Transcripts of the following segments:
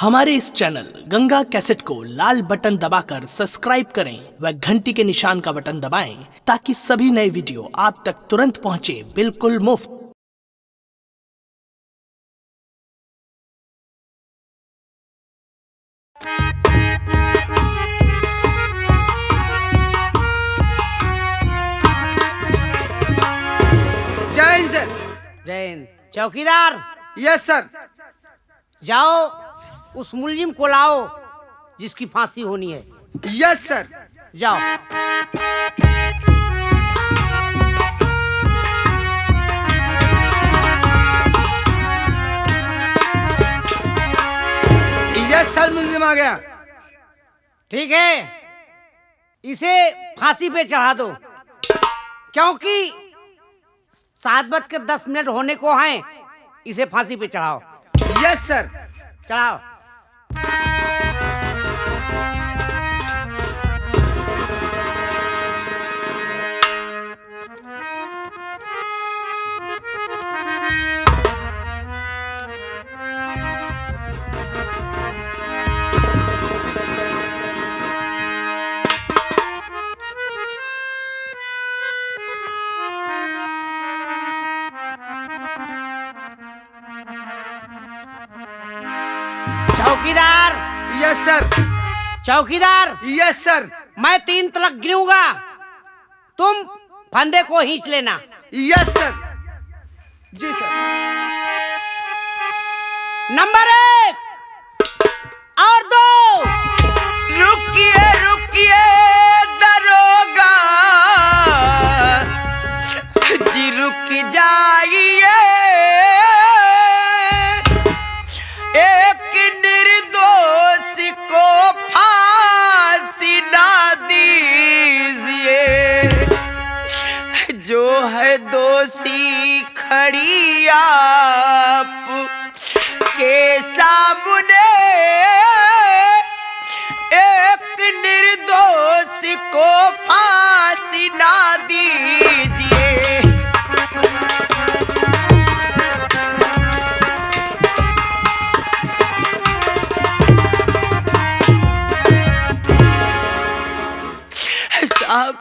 हमारे इस channel Ganga cassette को लाल बटन दबाकर सब्सक्राइब करें व घंटी के निशान का बटन दबाएं ताकि सभी नए वीडियो आप तक तुरंत पहुंचे बिल्कुल मुफ्त। जय हिंद सर। जय हिंद। चौकीदार, यस सर। जाओ उस मुलजिम को लाओ जिसकी फांसी होनी है। Yes sir. जाओ। यस सर, मुलजिम आ गया। ठीक है, इसे फांसी पे चढ़ा दो क्योंकि 7:10 होने को हैं। इसे फांसी पे चढ़ाओ। Yes sir. चढ़ाओ। चौकीदार। Yes sir. चौकीदार, यस सर। मैं 3 तलक गिनूंगा, तुम फंदे को खींच लेना। Yes sir. जी सर। नंबर 1 और 2। रुकिए रुकिए दरोगा जी, रुक जाइए। एक निर्दोष को फांसी ना दीजिए, जो है दोषी खड़ी आप के सामने। एक निर्दोष को फांसी ना दीजिए। साहब,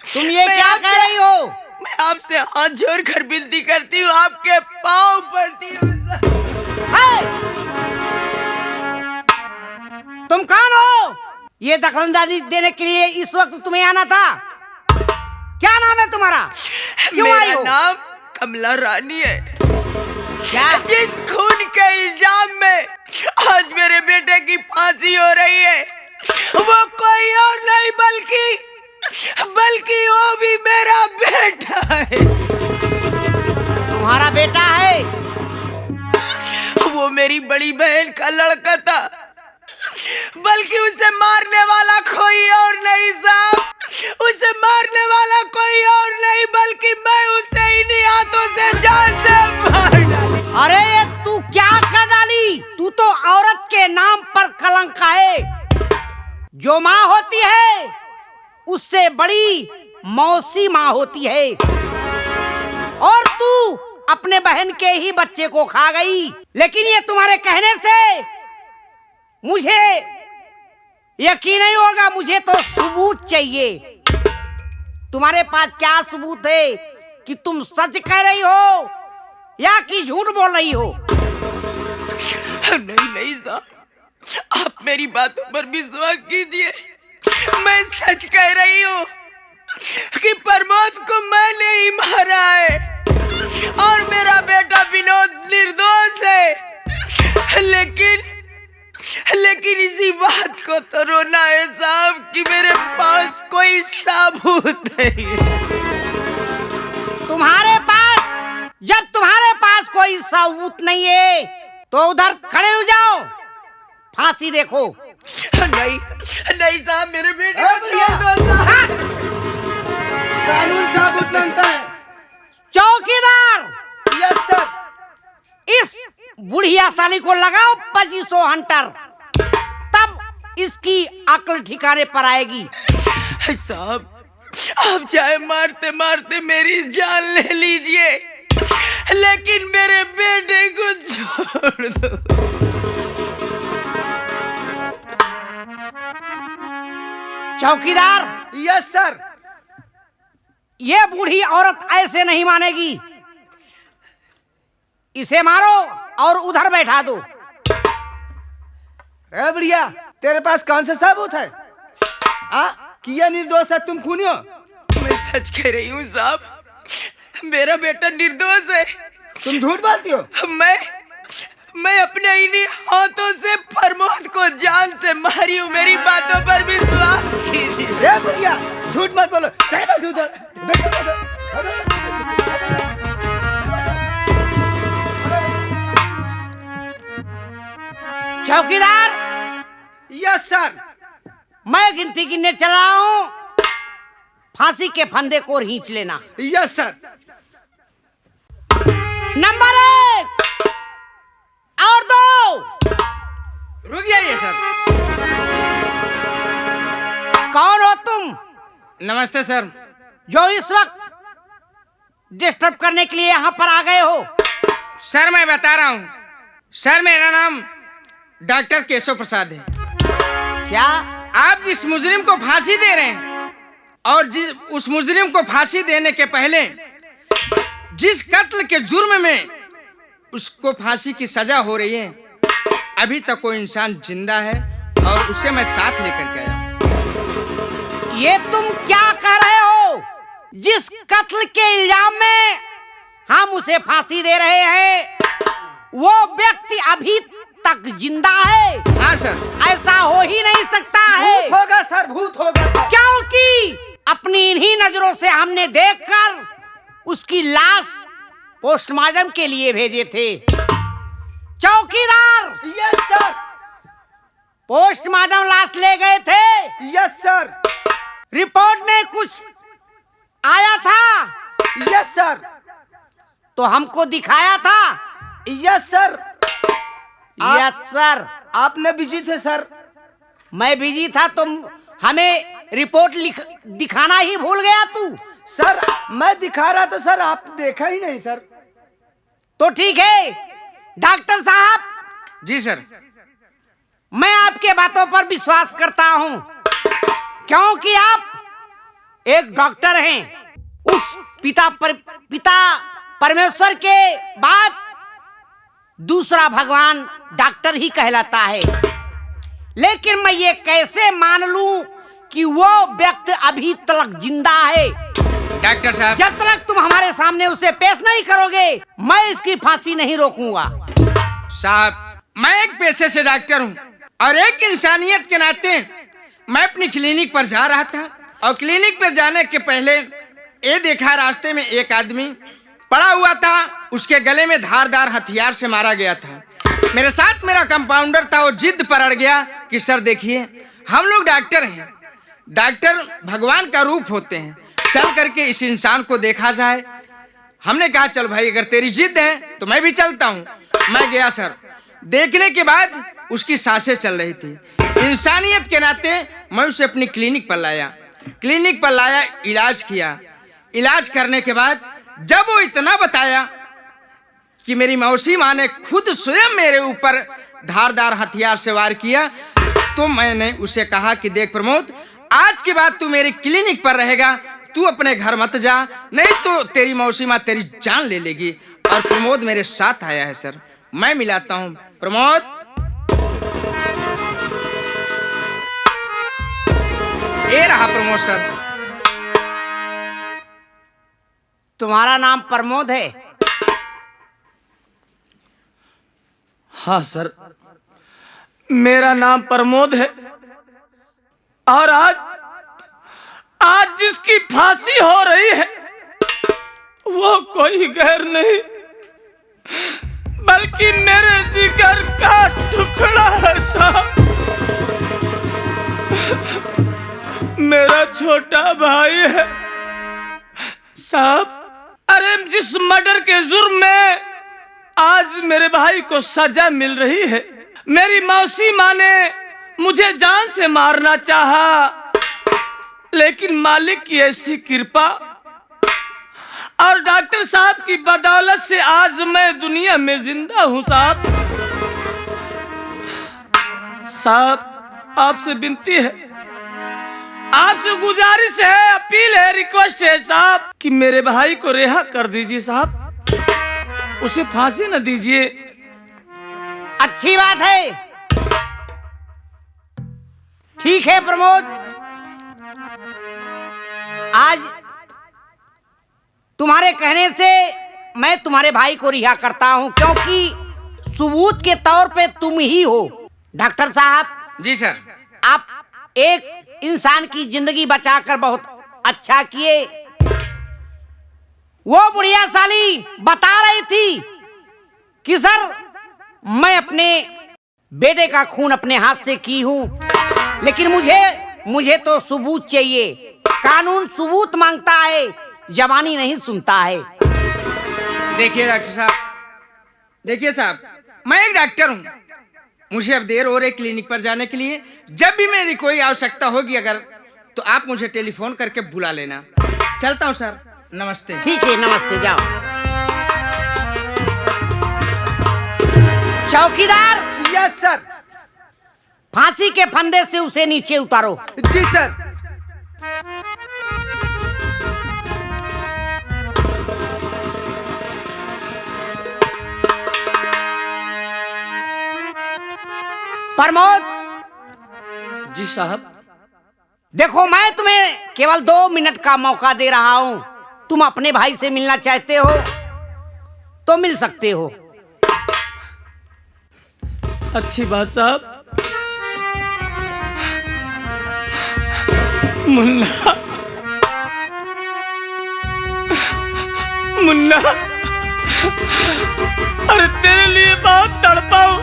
तुम ये क्या कह रही हो? मैं आपसे हाथ जोड़कर विनती करती हूँ, आपके पाँव पड़ती हूँ साहब। तुम कौन हो? ये दखलंदाजी देने के लिए इस वक्त तुम्हें आना था? क्या नाम है तुम्हारा? क्यों आई मेरा हो? नाम कमला रानी है। क्या? जिस खून के इल्जाम में आज मेरे बेटे की फांसी हो रही है, वो कोई और नहीं बल्कि वो भी मेरा बेटा है। तुम्हारा बेटा है? वो मेरी बड़ी बहन का लड़का था, बल्कि उसे मारने वाला कोई और नहीं साहब। उसे मारने वाला कोई और नहीं बल्कि मैं उसे इन्हीं हाथों से जान से मार डाली। अरे ये तू क्या कर डाली? तू तो औरत के नाम पर कलंक है। जो माँ होती है उससे बड़ी मौसी माँ होती है, और तू अपने बहन के ही बच्चे को खा गई। लेकिन ये तुम्हारे कहने से मुझे यकीन नहीं होगा। मुझे तो सबूत चाहिए। तुम्हारे पास क्या सबूत है कि तुम सच कह रही हो या कि झूठ बोल रही हो? नहीं साहब, आप मेरी बातों पर विश्वास कीजिए। मैं सच कह रही हूँ कि प्रमोद को मैंने ही मारा है और मेरा बेटा विनोद निर्दोष है। लेकिन इसी बात को तो रोना है साहब कि मेरे पास कोई सबूत नहीं है। जब तुम्हारे पास कोई सबूत नहीं है तो उधर खड़े हो जाओ, फांसी देखो। नहीं साहब, मेरे बेटे को छोड़ दो साहब। कानून सबूत मांगता है। चौकीदार। Yes sir. इस बुढ़िया साली को लगाओ 2500 हंटर, तब इसकी अक्ल ठिकाने पर आएगी। साहब, आप चाहे मारते मारते मेरी जान ले लीजिए, लेकिन मेरे बेटे को छोड़ दो। चौकीदार, यस सर। ये बूढ़ी औरत ऐसे नहीं मानेगी। इसे मारो और उधर बैठा दो। अरे बढ़िया, तेरे पास कौन सा सबूत है? किया निर्दोष है, तुम खूनी हो। मैं सच कह रही हूँ साहब, मेरा बेटा निर्दोष है। तुम झूठ बोलती हो। मैं अपने इन्हीं हाथों से प्रमोद को जान से मारी हूँ। मेरी बातों पर विश्वास कीजिए। बढ़िया, झूठ मत बोलो। चौकीदार, यस सर। मैं गिनती गिनने चला हूं, फांसी के फंदे को खींच लेना। Yes sir. नंबर 1 और 2। रुक जाइए सर। कौन हो तुम? नमस्ते सर। जो इस वक्त डिस्टर्ब करने के लिए यहाँ पर आ गए हो? सर मैं बता रहा हूँ सर, मेरा नाम डॉक्टर केशव प्रसाद है। क्या आप जिस मुजरिम को फांसी दे रहे हैं और उस मुजरिम को फांसी देने के पहले जिस कत्ल के जुर्म में उसको फांसी की सजा हो रही है, अभी तक कोई इंसान जिंदा है और उसे मैं साथ लेकर गया। ये तुम क्या कह रहे हो? जिस कत्ल के इल्जाम में हम उसे फांसी दे रहे हैं, वो व्यक्ति अभी तक जिंदा है? हाँ सर। ऐसा हो ही नहीं सकता है। भूत होगा सर, भूत होगा सर। क्योंकि अपनी इन्हीं नजरों से हमने देखकर उसकी लाश पोस्टमार्टम के लिए भेजे थे। चौकीदार, यस सर। पोस्टमार्टम लाश ले गए थे। Yes sir. रिपोर्ट में कुछ आया था? Yes sir. तो हमको दिखाया था? Yes sir. Yes sir. आपने बिजी थे सर। मैं बिजी था तो हमें रिपोर्ट दिखाना ही भूल गया तू? सर मैं दिखा रहा था सर, आप देखा ही नहीं सर। तो ठीक है डॉक्टर साहब। जी सर। मैं आपके बातों पर विश्वास करता हूं, क्योंकि आप एक डॉक्टर हैं। उस पिता परमेश्वर के बाद दूसरा भगवान डॉक्टर ही कहलाता है। लेकिन मैं ये कैसे मान लूं कि वो व्यक्ति अभी तक जिंदा है? डॉक्टर साहब, जब तक तुम हमारे सामने उसे पेश नहीं करोगे, मैं इसकी फांसी नहीं रोकूंगा। साहब मैं एक पेशे से डॉक्टर हूँ और एक इंसानियत के नाते मैं अपनी क्लिनिक पर जा रहा था और क्लिनिक पर जाने के पहले ये देखा रास्ते में एक आदमी पड़ा हुआ था, उसके गले में धारदार हथियार से मारा गया था। मेरे साथ मेरा कंपाउंडर था, वो जिद पकड़ गया कि सर देखिए हम लोग डॉक्टर हैं, डॉक्टर भगवान का रूप होते हैं, चल करके इस इंसान को देखा जाए। हमने कहा चल भाई अगर तेरी जिद है तो मैं भी चलता हूँ। मैं गया सर, देखने के बाद उसकी सांसें चल रही थी। इंसानियत के नाते मैं उसे अपनी क्लिनिक पर लाया, इलाज किया। इलाज करने के बाद जब वो इतना बताया कि मेरी मौसी माँ ने खुद स्वयं मेरे ऊपर धारदार हथियार से वार किया, तो मैंने उसे कहा कि देख प्रमोद, आज के बाद तू मेरी क्लिनिक पर रहेगा, तू अपने घर मत जा, नहीं तो तेरी मौसी माँ तेरी जान ले लेगी। और प्रमोद मेरे साथ आया है सर, मैं मिलाता हूँ। प्रमोद, ये रहा प्रमोद सर। तुम्हारा नाम प्रमोद है? हाँ सर, मेरा नाम प्रमोद है और आज जिसकी फांसी हो रही है वो कोई गैर नहीं बल्कि मेरे जिगर का टुकड़ा है साहब, मेरा छोटा भाई है साहब। अरे जिस मर्डर के जुर्म में आज मेरे भाई को सजा मिल रही है, मेरी मौसी माँ ने मुझे जान से मारना चाहा, लेकिन मालिक की ऐसी कृपा और डॉक्टर साहब की बदौलत से आज मैं दुनिया में जिंदा हूं साहब। साहब आपसे विनती है, आपसे गुजारिश है, अपील है, रिक्वेस्ट है साहब कि मेरे भाई को रिहा कर दीजिए साहब, उसे फांसी न दीजिए। अच्छी बात है, ठीक है प्रमोद, आज तुम्हारे कहने से मैं तुम्हारे भाई को रिहा करता हूं, क्योंकि सबूत के तौर पे तुम ही हो। डॉक्टर साहब। जी सर। आप एक इंसान की जिंदगी बचाकर बहुत अच्छा किए। वो बुढ़िया साली बता रही थी कि सर मैं अपने बेटे का खून अपने हाथ से की हूं, लेकिन मुझे तो सबूत चाहिए। कानून सबूत मांगता है, जवानी नहीं सुनता है। देखिए डॉक्टर साहब, देखिए साहब, मैं एक डॉक्टर हूँ, मुझे अब देर हो रही क्लिनिक पर जाने के लिए। जब भी मेरी कोई आवश्यकता होगी अगर, तो आप मुझे टेलीफोन करके बुला लेना। चलता हूँ सर, नमस्ते। ठीक है, नमस्ते, जाओ। चौकीदार। Yes sir. फांसी के फंदे से उसे नीचे उतारो। जी सर। प्रमोद। जी साहब। देखो, मैं तुम्हें केवल 2 मिनट का मौका दे रहा हूं। तुम अपने भाई से मिलना चाहते हो तो मिल सकते हो। अच्छी बात साहब। मुन्ना, मुन्ना, अरे तेरे लिए बहुत तड़पा हूं,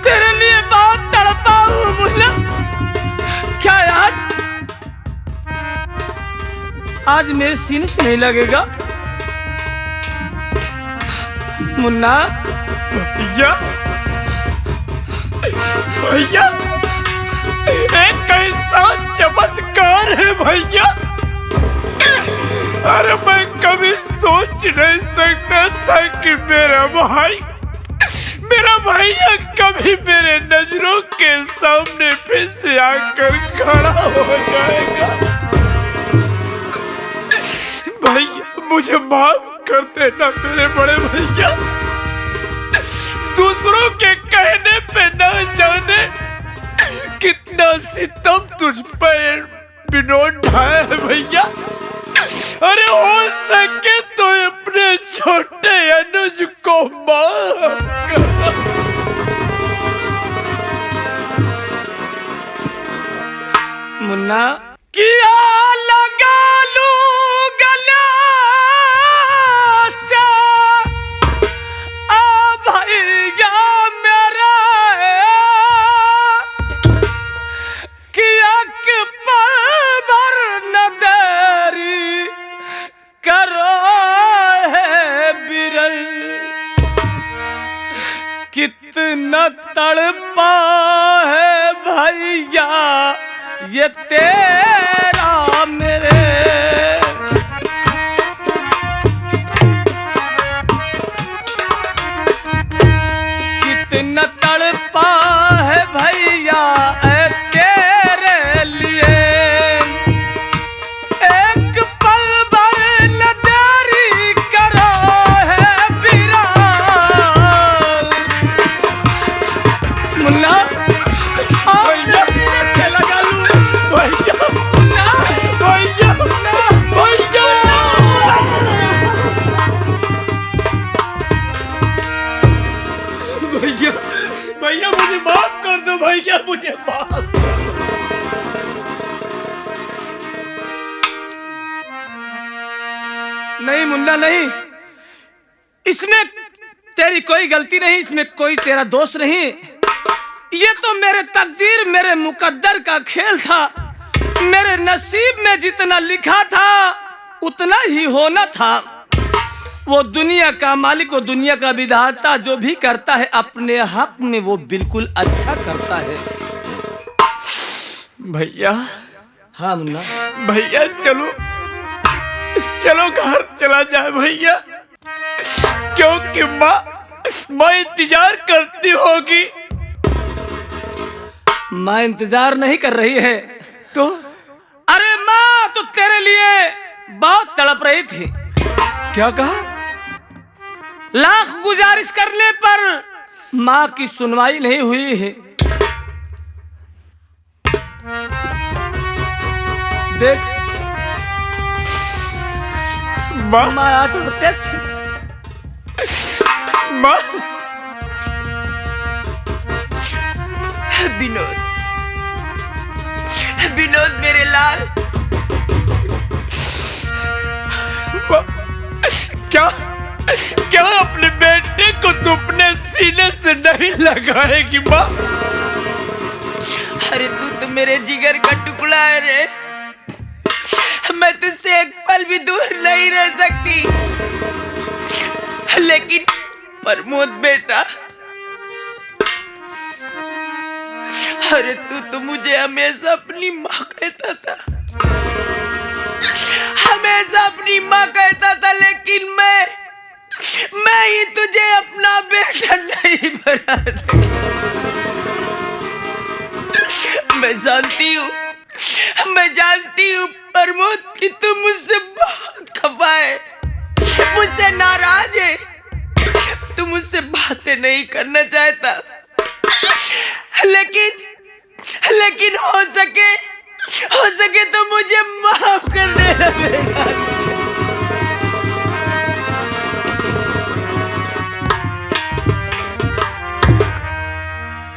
तेरे लिए बहुत तड़पा हूं मुन्ना। क्या यार आज मेरे सीने से नहीं लगेगा? मुन्ना। भैया, भैया, एक कैसा चमत्कार है भैया। अरे मैं कभी सोच नहीं सकता था कि मेरा भैया कभी मेरे नजरों के सामने फिर से आकर खड़ा हो जाएगा। भैया मुझे माफ कर देना मेरे बड़े भैया। दूसरों के कहने पे न जाने कितना सितम तुझ पर बिनोद ढाया है भैया। अरे हो सके तो अपने छोटे अनुज को माफ कर। मुन्ना। किया लगा लू गला से आ भैया मेरा, किया कि पल भर न देरी करो है बिरल। कितना तड़पा है भैया ये तेरा मेरे। कितना तड़पा है भैया तेरे लिए। एक पल भर न देरी करो है बिरल। मुन्ना लगा लू भैया, भैया, भैया। भैया, भैया मुझे माफ कर दो भैया, मुझे माफ। नहीं मुन्ना नहीं, इसमें तेरी कोई गलती नहीं, इसमें कोई तेरा दोष नहीं। ये तो मेरे तकदीर, मेरे मुकद्दर का खेल था। मेरे नसीब में जितना लिखा था उतना ही होना था। वो दुनिया का मालिक, वो दुनिया का विधाता जो भी करता है अपने हक में वो बिल्कुल अच्छा करता है। भैया। हाँ मुन्ना। भैया चलो, चलो घर चला जाए भैया, क्योंकि माँ इंतजार करती होगी। माँ इंतजार नहीं कर रही है तो? अरे माँ तो तेरे लिए बहुत तड़प रही थी। क्या कहा? लाख गुजारिश करने पर माँ की सुनवाई नहीं हुई है। देख माँ आज प्रत्यक्ष माँ। विनोद, विनोद मेरे लाल। क्या क्या अपने बेटे को तू अपने सीने से नहीं लगाएगी माँ? अरे तू तो मेरे जिगर का टुकड़ा है रे। मैं तुझसे एक पल भी दूर नहीं रह सकती। लेकिन प्रमोद बेटा, अरे तू तो मुझे हमेशा अपनी माँ कहता था, हमेशा अपनी माँ कहता था, लेकिन मैं ही तुझे अपना बेटा नहीं बना सकी। मैं जानती हूँ प्रमोद कि तू मुझसे बहुत खफा है, मुझसे नाराज है, तू मुझसे बातें नहीं करना चाहता, लेकिन हो सके तो मुझे माफ कर देना बेटा।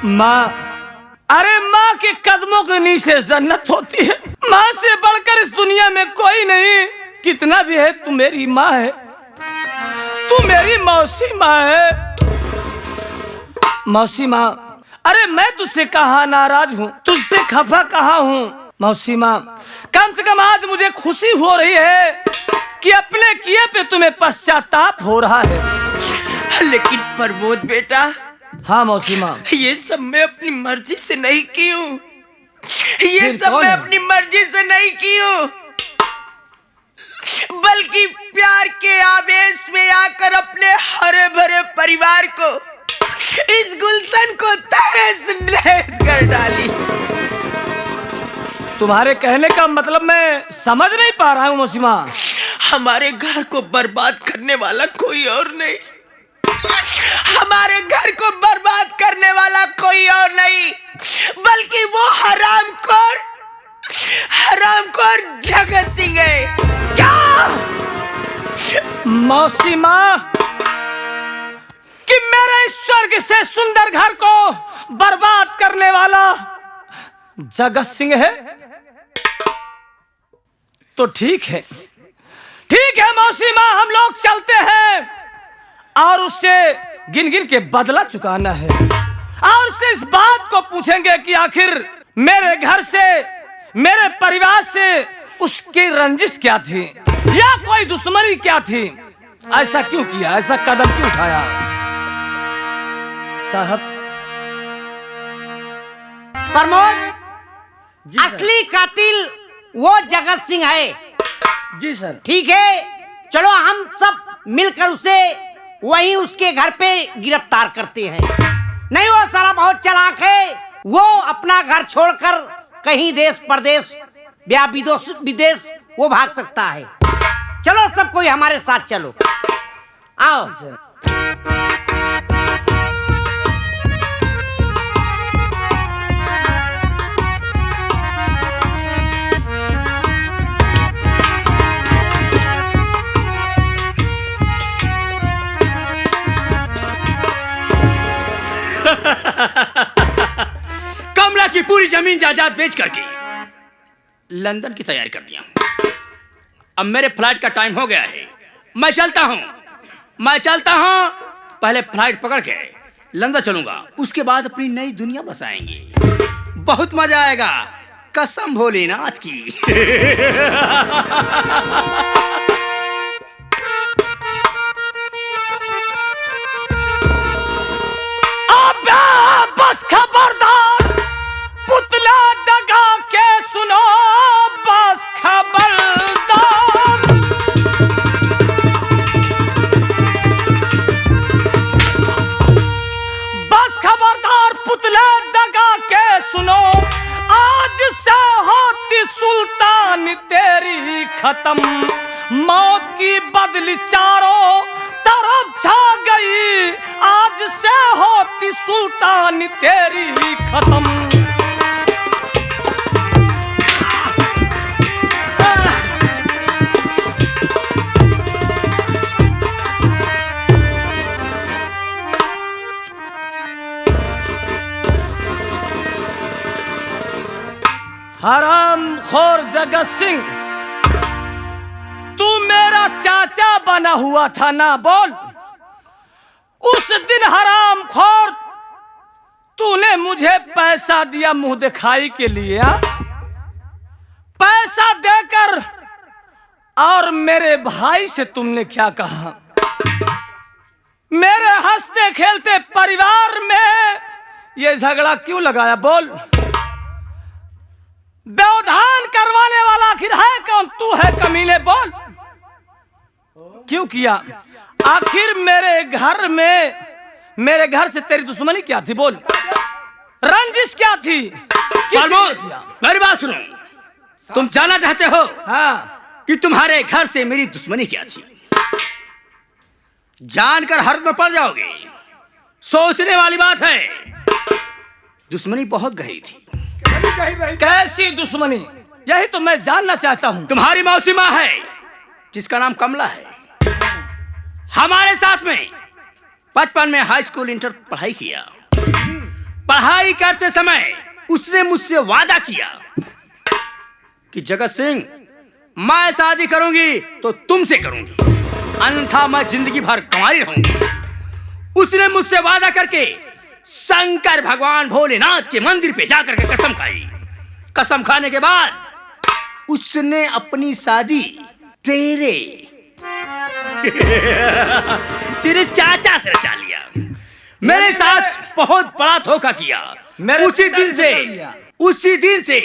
माँ, अरे माँ के कदमों के नीचे जन्नत होती है। माँ से बढ़कर इस दुनिया में कोई नहीं। कितना भी है तू मेरी माँ है, तू मेरी मौसी माँ है। मौसी माँ, अरे मैं तुझसे कहाँ नाराज हूँ, तुझसे खफा कहाँ हूँ मौसी माँ। कम से कम आज मुझे खुशी हो रही है कि अपने किए पे तुम्हें पश्चाताप हो रहा है। लेकिन प्रमोद बेटा, हाँ मौसी माँ, ये सब मैं अपनी मर्जी से नहीं की हूँ, ये सब मैं अपनी मर्जी से नहीं की हूँ, बल्कि प्यार के आवेश में आकर अपने हरे भरे परिवार को, इस गुलशन को तहस नहस कर डाली। तुम्हारे कहने का मतलब मैं समझ नहीं पा रहा हूँ मौसी माँ। हमारे घर को बर्बाद करने वाला कोई और नहीं, हमारे घर को बर्बाद करने वाला कोई और नहीं, बल्कि वो हरामखोर जगत सिंह है। क्या मौसी माँ कि मेरे इस स्वर्ग से सुंदर घर को बर्बाद करने वाला जगत सिंह है? तो ठीक है मौसी माँ, हम लोग चलते हैं और उससे गिन गिन के बदला चुकाना है, और उससे इस बात को पूछेंगे कि आखिर मेरे घर से, मेरे परिवार से उसकी रंजिश क्या थी, या कोई दुश्मनी क्या थी, ऐसा क्यों किया, ऐसा कदम क्यों उठाया। साहब, प्रमोद, असली कातिल वो जगत सिंह है। जी सर। ठीक है, चलो हम सब मिलकर उसे वहीं उसके घर पे गिरफ्तार करते हैं। नहीं, वो साला बहुत चालाक है, वो अपना घर छोड़कर कहीं देश परदेश या विदेश वो भाग सकता है। चलो सब कोई हमारे साथ चलो, आओ। कमला की पूरी जमीन जायदाद बेच करके लंदन की तैयारी कर दिया। अब मेरे फ्लाइट का टाइम हो गया है, मैं चलता हूं। पहले फ्लाइट पकड़ के लंदन चलूंगा, उसके बाद अपनी नई दुनिया बसाएंगे। बहुत मजा आएगा, कसम भोलेनाथ की। बस खबरदार, पुतला दगा के सुनो, बस खबरदार। बस खबरदार, पुतला दगा के सुनो, खत्म। मौत की बदली चारों तरफ छा गई, आज से होती सुल्तानी तेरी ही खत्म। हराम खोर जगत सिंह, तू मेरा चाचा बना हुआ था ना? बोल, उस दिन हराम खोर तूने मुझे पैसा दिया मुंह दिखाई के लिए, हा? पैसा देकर और मेरे भाई से तुमने क्या कहा? मेरे हंसते खेलते परिवार में ये झगड़ा क्यों लगाया? बोल, व्यवधान करवाने वाला आखिर है कौन? तू है कमीने। बोल, क्यों किया? आखिर मेरे घर से तेरी दुश्मनी क्या थी? बोल, रंजिश क्या थी? मेरी बात सुनो, तुम जानना चाहते हो हाँ कि तुम्हारे घर से मेरी दुश्मनी क्या थी? जानकर हर्ज में पड़ जाओगे। सोचने वाली बात है। दुश्मनी बहुत गहरी थी। कैसी दुश्मनी? यही तो मैं जानना चाहता हूँ। तुम्हारी मौसी माँ है जिसका नाम कमला है, हमारे साथ में बचपन में हाई स्कूल इंटर पढ़ाई किया। पढ़ाई करते समय उसने मुझसे वादा किया कि जगत सिंह, मैं शादी करूंगी तो तुमसे करूंगी, अन्यथा मैं जिंदगी भर कुंवारी रहूंगी। उसने मुझसे वादा करके शंकर भगवान भोलेनाथ के मंदिर पे जाकर के कसम खाई। कसम खाने के बाद उसने अपनी शादी तेरे चाचा से रचा लिया। मेरे साथ बहुत बड़ा धोखा किया। उसी दिन से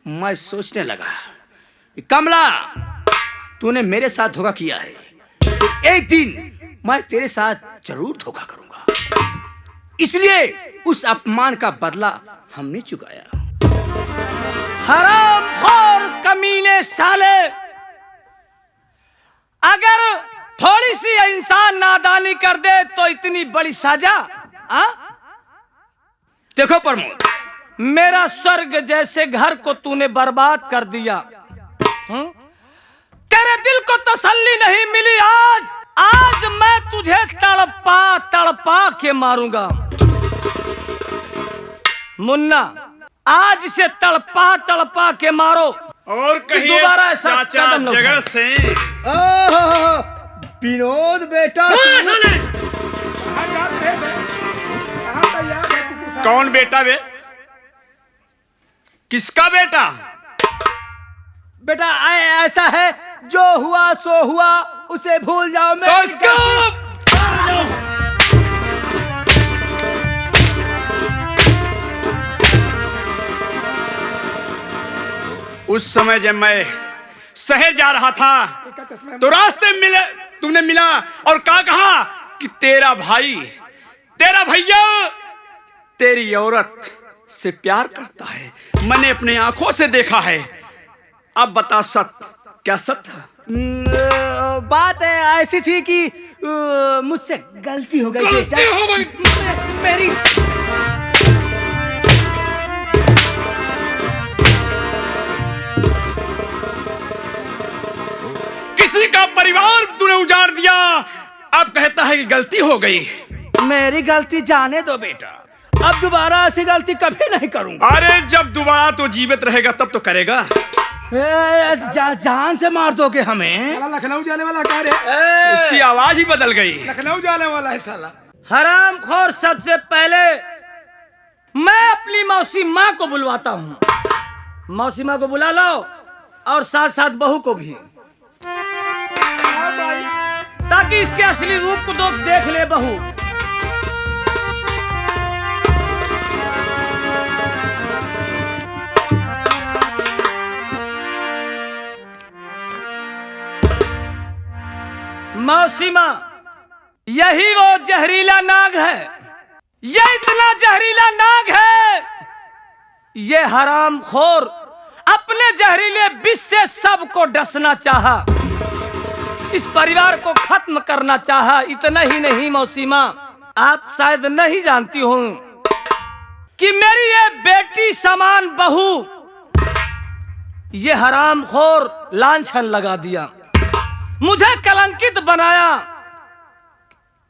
मैं सोचने लगा, कमला, तूने मेरे साथ धोखा किया है तो एक दिन मैं तेरे साथ जरूर धोखा करूंगा। इसलिए उस अपमान का बदला हमने चुकाया। हरामखोर कमीने साले, अगर थोड़ी सी इंसान नादानी कर दे तो इतनी बड़ी सजा? देखो प्रमोद, मेरा स्वर्ग जैसे घर को तूने बर्बाद कर दिया। तेरे दिल को तसल्ली नहीं मिली। आज मैं तुझे तड़पा के मारूंगा। मुन्ना, आज से तड़पा के मारो और कहिए दोबारा ऐसा चाचा कदम न उठाए। जगत सिंह। विनोद बेटा, कौन बेटा वे? किसका बेटा? बेटा ऐसा है, जो हुआ सो हुआ, उसे भूल जाओ। मैं तो इसका उस समय जब मैं शहर जा रहा था तो रास्ते में तुमने मिला और कहा कि तेरा भाई, तेरा भैया तेरी औरत से प्यार करता है। मैंने अपने आंखों से देखा है। अब बता, क्या सच था? बात ऐसी थी कि मुझसे गलती हो गई। गलती हो गई मेरी। किसी का परिवार तूने उजाड़ दिया, अब कहता है कि गलती हो गई। मेरी गलती जाने दो बेटा, अब दोबारा ऐसी गलती कभी नहीं करूंगा। अरे जब दोबारा तो जीवित रहेगा तब तो करेगा। जान से मार दोगे हमें। लखनऊ जाने वाला कह रहे, उसकी आवाज ही बदल गई। लखनऊ जाने वाला है साला। हरामखोर, सबसे पहले मैं अपनी मौसी माँ को बुलवाता हूँ। मौसी माँ को बुला लो और साथ साथ बहू को भी, ताकि इसके असली रूप को तो देख ले बहू। मौसी माँ, यही वो जहरीला नाग है। ये इतना जहरीला नाग है, ये हरामखोर अपने जहरीले विष से सबको डसना चाहा, इस परिवार को खत्म करना चाहा। इतना ही नहीं मौसी माँ, आप शायद नहीं जानती हूँ कि मेरी ये बेटी समान बहू ये हरामखोर लांछन लगा दिया, मुझे कलंकित बनाया,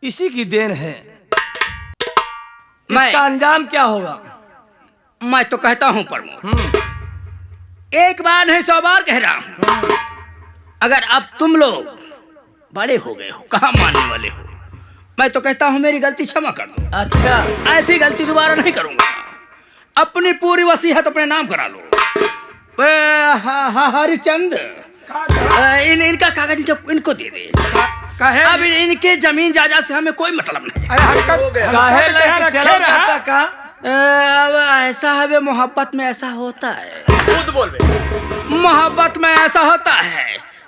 इसी की देन है। इसका अंजाम क्या होगा? मैं तो कहता हूं प्रमोद, एक बार नहीं 100 बार कह रहा हूं, अगर अब तुम लोग बड़े हो गए हो, कहाँ मानने वाले हो, मैं तो कहता हूं मेरी गलती क्षमा कर दो। अच्छा, ऐसी गलती दोबारा नहीं करूंगा। अपनी पूरी वसीयत अपने नाम करा लो। हरिचंद, इनका कागज इनको दे दे। अब इनके जमीन जायदाद से हमें कोई मतलब नहीं। अब ऐसा है वे, मोहब्बत में ऐसा होता है। खुद बोल बे। मोहब्बत में ऐसा होता है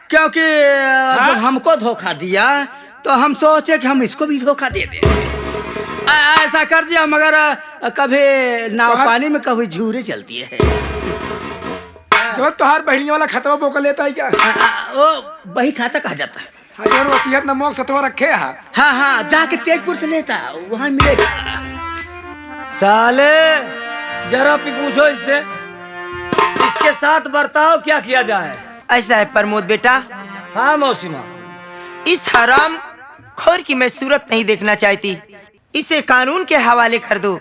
क्योंकि जब हमको धोखा दिया तो हम सोचे कि हम इसको भी धोखा दे दें। ऐसा कर दिया, मगर कभी नाव पानी में कभी झूरे चलती है। जो तुहार बहनी वाला खतवा बोका लेता है क्या? वो वही खाता कहा जाता है। हजार वसीयत नमक सतवा रखे है। हाँ हाँ, जाके तेजपुर से लेता, वहाँ मिलेगा। साले जरा पूछो इससे, इसके साथ बर्ताव क्या किया जाए? ऐसा है प्रमोद बेटा, हाँ मौसी माँ, इस हराम खोर की मैं सूरत नहीं देखना चाहती, इसे कानून के हवाले कर दो।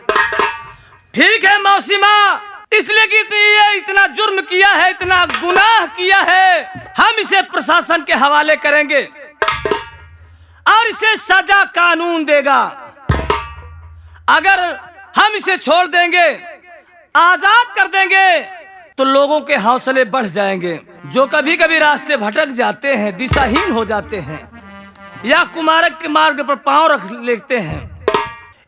ठीक है मौसी माँ, इसलिए कि ये इतना जुर्म किया है, इतना गुनाह किया है, हम इसे प्रशासन के हवाले करेंगे और इसे सजा कानून देगा। अगर हम इसे छोड़ देंगे, आजाद कर देंगे, तो लोगों के हौसले बढ़ जाएंगे। जो कभी कभी रास्ते भटक जाते हैं, दिशाहीन हो जाते हैं या कुमारक के मार्ग पर पांव रख लेते हैं,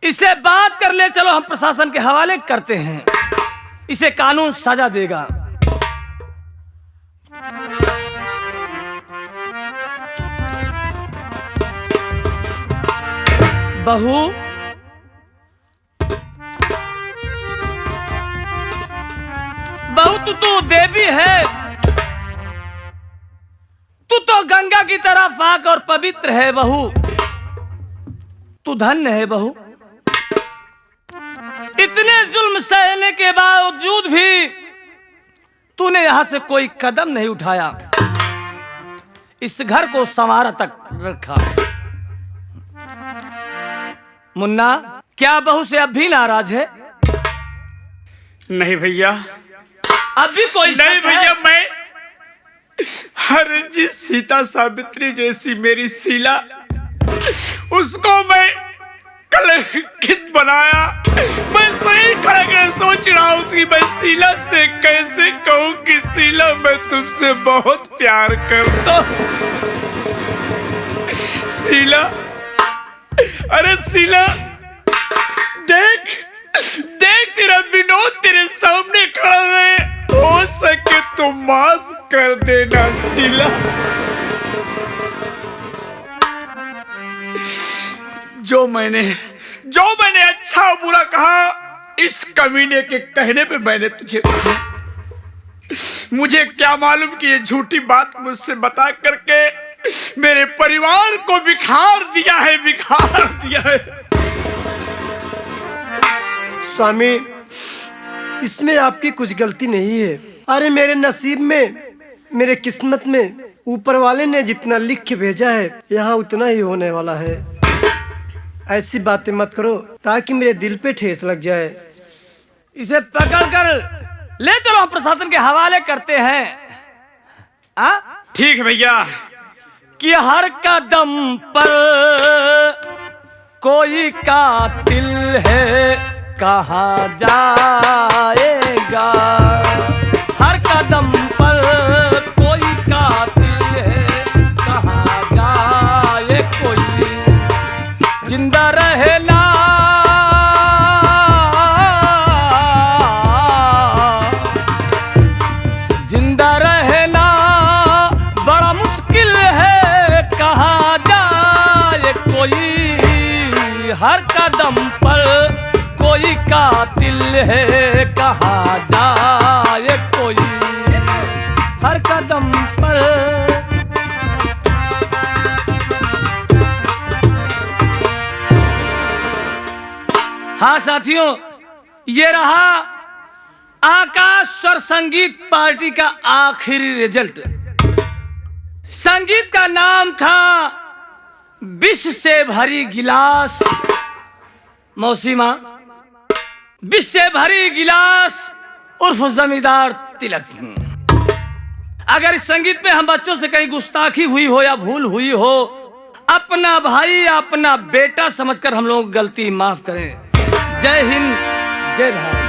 इसे बात कर ले चलो, हम प्रशासन के हवाले करते हैं, इसे कानून सजा देगा। बहू, बहू तू तो देवी है, तू तो गंगा की तरह पाक और पवित्र है बहू, तू धन्य है बहू। इतने जुल्म सहने के बावजूद भी तूने यहां से कोई कदम नहीं उठाया, इस घर को संवारा तक रखा। मुन्ना, क्या बहू से अब भी नाराज है? नहीं भैया, अभी कोई नहीं भैया, मैं हर जिस सीता सावित्री जैसी मेरी शीला, उसको मैं कलंकित बनाया। मैं सही खड़ा सोच रहा हूँ कि मैं शीला से कैसे कहूँ कि शीला मैं तुमसे बहुत प्यार करता हूँ। शीला, अरे शीला, देख देख, तेरा विनोद तेरे सामने खड़ा है, हो सके तो माफ कर देना शीला। जो मैंने अच्छा और बुरा कहा, इस कमीने के कहने पे मैंने तुझे कहा। मुझे क्या मालूम कि ये झूठी बात मुझसे बता करके मेरे परिवार को बिखार दिया है। स्वामी, इसमें आपकी कुछ गलती नहीं है। अरे मेरे नसीब में, मेरे किस्मत में ऊपर वाले ने जितना लिख के भेजा है, यहाँ उतना ही होने वाला है। ऐसी बातें मत करो ताकि मेरे दिल पे ठेस लग जाए। इसे पकड़ कर ले चलो, हम प्रशासन के हवाले करते हैं। ठीक है भैया। कि हर कदम पर कोई कातिल है, कहाँ जाएगा? हर कदम पर कोई कातिल है, कहाँ जाए कोई? जिंदा रहेला बड़ा मुश्किल है, कहाँ जाए कोई? हर कदम पर कोई कातिल है, कहाँ जाए कोई? हाँ साथियों, ये रहा आकाश स्वर संगीत पार्टी का आखिरी रिजल्ट। संगीत का नाम था विष से भरी गिलास। मौसी माँ, विष से भरी गिलास उर्फ जमींदार तिलक सिंह। अगर इस संगीत में हम बच्चों से कहीं गुस्ताखी हुई हो या भूल हुई हो, अपना भाई अपना बेटा समझकर हम लोग गलती माफ करें। जय हिंद, जय भारत।